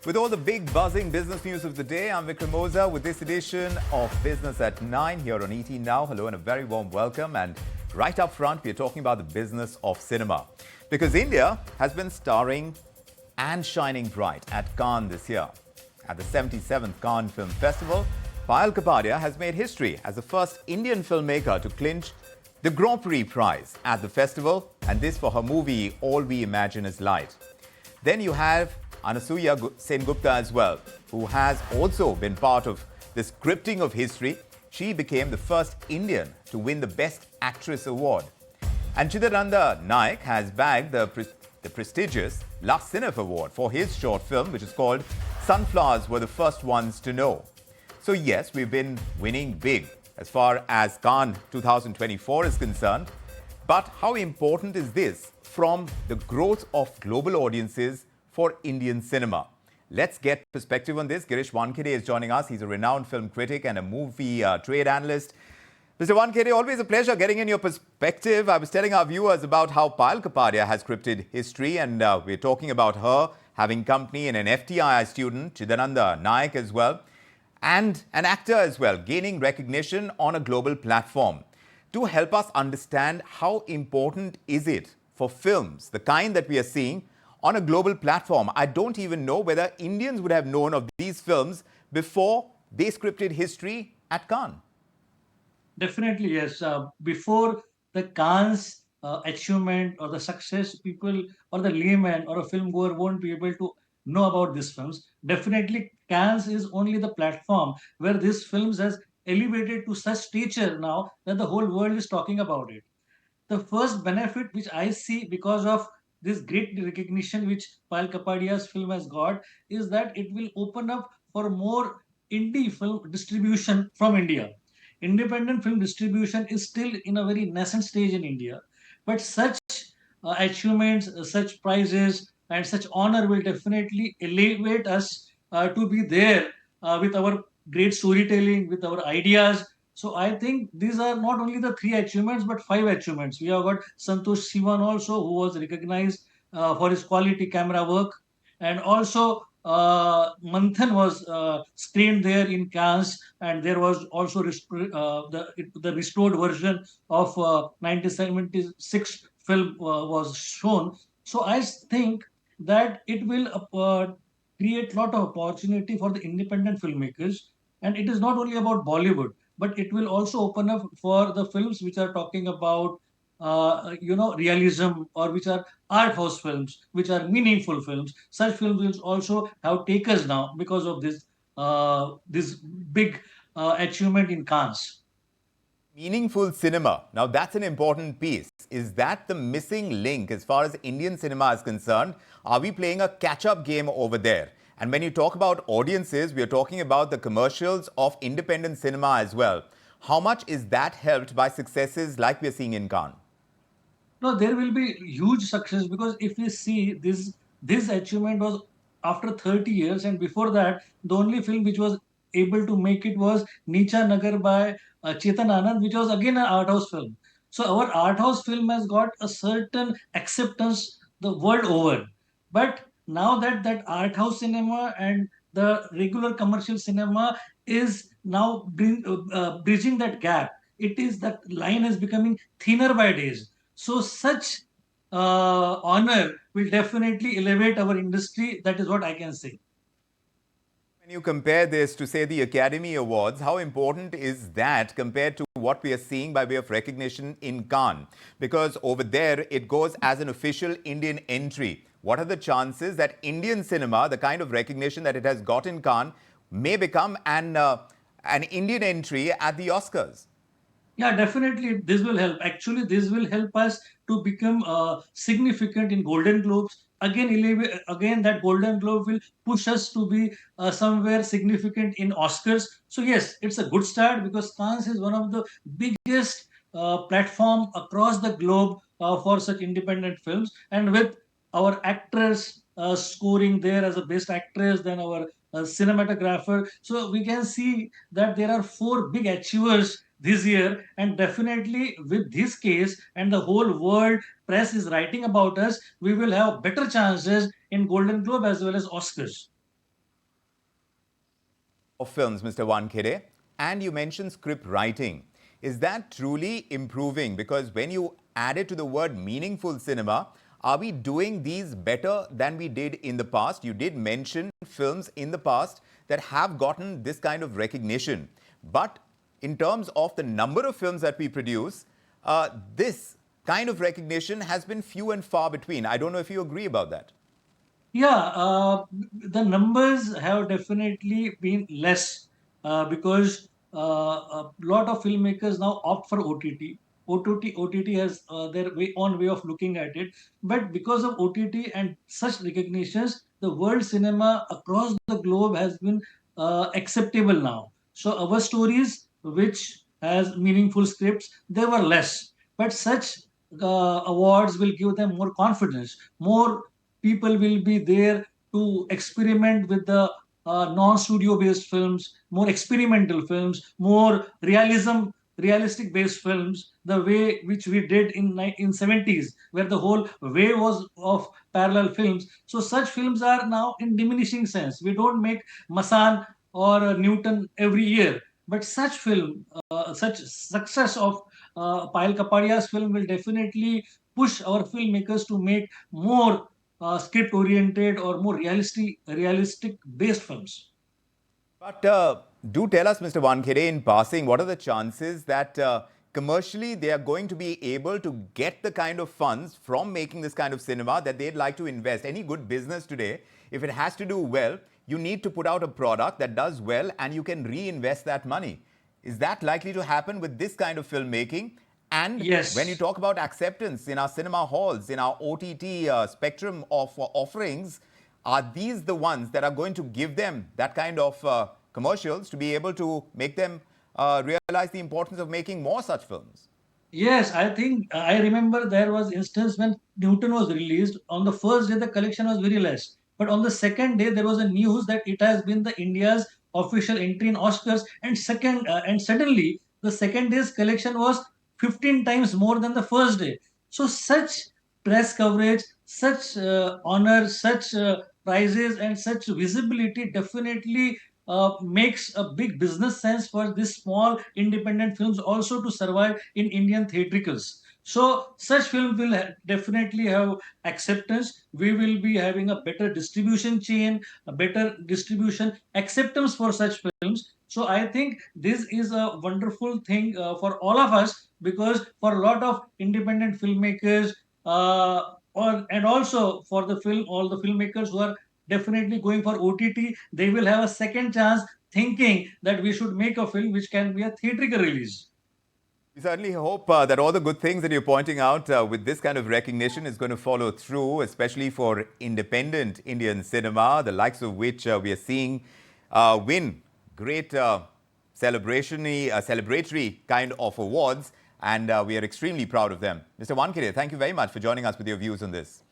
With all the big buzzing business news of the day, I'm Vikram Oza with this edition of Business at 9 here on ET Now. Hello and a very warm welcome. And right up front, we're talking about the business of cinema. Because India has been starring and shining bright at Cannes this year. At the 77th Cannes Film Festival, Payal Kapadia has made history as the first Indian filmmaker to clinch the Grand Prix prize at the festival, and this for her movie All We Imagine Is Light. Then you have Anasuya Sengupta as well, who has also been part of the scripting of history. She became the first Indian to win the Best Actress award. And Chidananda S Naik has bagged the prestigious last Cinef Award for his short film, which is called Sunflowers Were the First Ones to Know. So yes, we've been winning big as far as Cannes 2024 is concerned. But how important is this from the growth of global audiences for Indian cinema? Let's get perspective on this. Girish Wankhede is joining us. He's a renowned film critic and a movie trade analyst. Mr. Wankhede, always a pleasure getting in your perspective. I was telling our viewers about how Payal Kapadia has scripted history, and we're talking about her having company in an FTII student, Chidananda S Naik as well, and an actor as well, gaining recognition on a global platform. To help us understand how important is it for films, the kind that we are seeing, on a global platform. I don't even know whether Indians would have known of these films before they scripted history at Cannes. Definitely, yes. Before the Cannes achievement or the success, people or the layman or a film goer won't be able to know about these films. Definitely, Cannes is only the platform where these films has elevated to such stature now that the whole world is talking about it. The first benefit which I see because of this great recognition which Payal Kapadia's film has got is that it will open up for more indie film distribution from India. Independent film distribution is still in a very nascent stage in India, but such achievements, such prizes, and such honor will definitely elevate us to be there with our great storytelling, with our ideas. So I think these are not only the three achievements, but five achievements. We have got Santosh Sivan also, who was recognized for his quality camera work, and also Manthan was screened there in Cannes, and there was also the restored version of 1976 film was shown. So I think that it will create lot of opportunity for the independent filmmakers, and it is not only about Bollywood, but it will also open up for the films which are talking about realism, or which are art house films, which are meaningful films. Such films will also have takers now because of this big achievement in Cannes. Meaningful cinema. Now, that's an important piece. Is that the missing link as far as Indian cinema is concerned? Are we playing a catch-up game over there? And when you talk about audiences, we are talking about the commercials of independent cinema as well. How much is that helped by successes like we're seeing in Cannes? No, there will be huge success because if we see this achievement was after 30 years, and before that, the only film which was able to make it was Nicha Nagar by Chetan Anand, which was again an art house film. So our art house film has got a certain acceptance the world over. But now that that art house cinema and the regular commercial cinema is now bridging that gap. It is that line is becoming thinner by days. So such honor will definitely elevate our industry. That is what I can say. When you compare this to, say, the Academy Awards, how important is that compared to what we are seeing by way of recognition in Cannes? Because over there, it goes as an official Indian entry. What are the chances that Indian cinema, the kind of recognition that it has got in Cannes, may become an Indian entry at the Oscars? Yeah, definitely. This will help. Actually, this will help us to become significant in Golden Globes. Again, that Golden Globe will push us to be somewhere significant in Oscars. So yes, it's a good start because Cannes is one of the biggest platform across the globe for such independent films. And with our actress scoring there as a best actress, then our cinematographer. So we can see that there are four big achievers this year, and definitely with this case and the whole world press is writing about us, we will have better chances in Golden Globe as well as Oscars. of films, Mr. Wankhede, and you mentioned script writing. Is that truly improving? Because when you add it to the word meaningful cinema, are we doing these better than we did in the past? You did mention films in the past that have gotten this kind of recognition. But in terms of the number of films that we produce, this kind of recognition has been few and far between. I don't know if you agree about that. Yeah, the numbers have definitely been less because a lot of filmmakers now opt for OTT. OTT has their own way of looking at it. But because of OTT and such recognitions, the world cinema across the globe has been acceptable now. So our stories, which has meaningful scripts, they were less. But such awards will give them more confidence, more people will be there to experiment with the non-studio based films, more experimental films, more realistic based films, the way which we did in 70s, where the whole way was of parallel films. So such films are now in diminishing sense. We don't make Masan or Newton every year, but such success of Payal Kapadia's film will definitely push our filmmakers to make more script oriented or more realistic based films. But do tell us, Mr. Wankhede, in passing, what are the chances that commercially they are going to be able to get the kind of funds from making this kind of cinema that they'd like to invest? Any good business today, if it has to do well, you need to put out a product that does well and you can reinvest that money. Is that likely to happen with this kind of filmmaking? And when you Yes. talk about acceptance in our cinema halls, in our OTT spectrum of offerings, are these the ones that are going to give them that kind of commercials to be able to make them realize the importance of making more such films? Yes, I think I remember there was instance when Newton was released. On the first day, the collection was very less, but on the second day, there was a news that it has been the India's official entry in Oscars, and suddenly the second day's collection was 15 times more than the first day. So such press coverage, such honor, such prizes, and such visibility definitely makes a big business sense for these small independent films also to survive in Indian theatricals. So such film will definitely have acceptance. We will be having a better distribution chain, a better distribution acceptance for such films. So I think this is a wonderful thing for all of us, because for a lot of independent filmmakers, and also for all the filmmakers who are definitely going for OTT, they will have a second chance thinking that we should make a film which can be a theatrical release. We certainly hope that all the good things that you're pointing out with this kind of recognition is going to follow through, especially for independent Indian cinema, the likes of which we are seeing win great celebratory kind of awards, and we are extremely proud of them. Mr. Wankhede, thank you very much for joining us with your views on this.